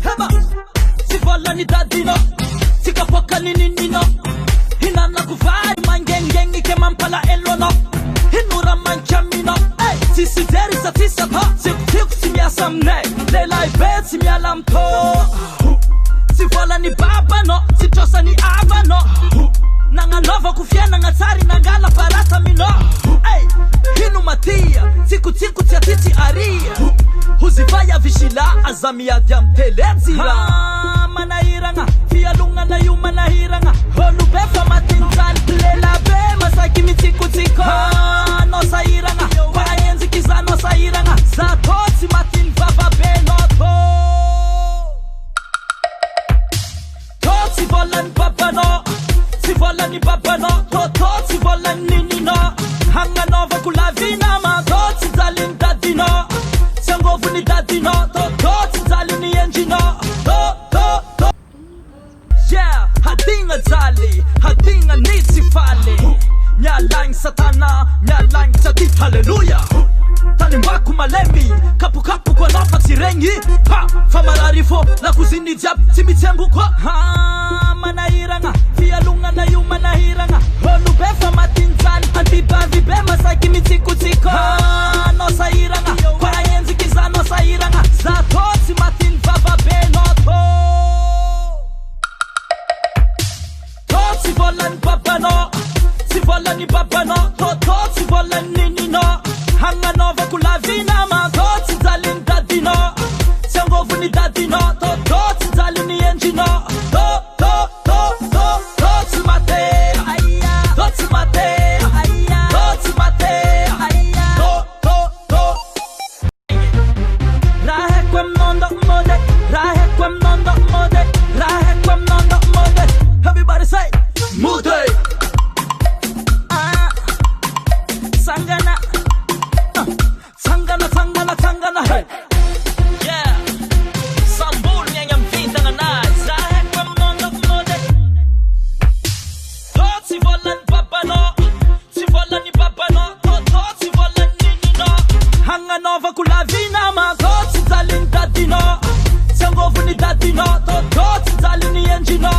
Hema sivala ni dadino sikapoka ninino hinana kuvai mangengeng ike mampala elono hinura manchamino sisi deri sa tisa pa sik simia samne lelai bet simia lampo sivala ni baba no sitosa ni ava no nanga nova kufia nanga tsari nangala parata mino hinu matia tiku tia titi aria huzivaya vishila azamia diamtelezira manahiranga fialunga na yuma nahiranga honu befa matinzal lela be masaki mitiku tiko no sairanga kwa yenzi kiza no sairanga za toti matin baba be no toti volan baba no si volan ni baba no toti volan nini no hanga nova kulavina ma toti zalin dadino Sangofu ni dadino toti zalin engino yeah hadinga zali hadinga nisifale nyalang satana nyalang satit hallelujah tani mbaku malembi kapu kwa nafa tirengi ha famararifo la kuzini jab timitembu kwa ha manahiranga fialunga na yuma nahiranga honu befa matinzali antibavi be masaki mitiku tiko ha no sairanga kwa yenzi kiza no sairanga za toti matin baba be no toti volan baba no si volan ni baba no toti volan nini no hanga nova kulavina ma toti zalin dadino sangofu ni dadino toti zalin ni engino toti mate toti mate toti mate rahe kwem nondo mode rahe kwem nondo mode rahe kwem nondo mode everybody say mode sangana Tangana, hey. Yeah. Sambul nyang vita na nice. Rahe kwem nondo mode. Toti volan baba no. Si volan ni baba no. Toti volan nini no. Hanga nova kulavina ma. Toti zalin dadino. Sangofu ni dadino. Toti zalin ni engino.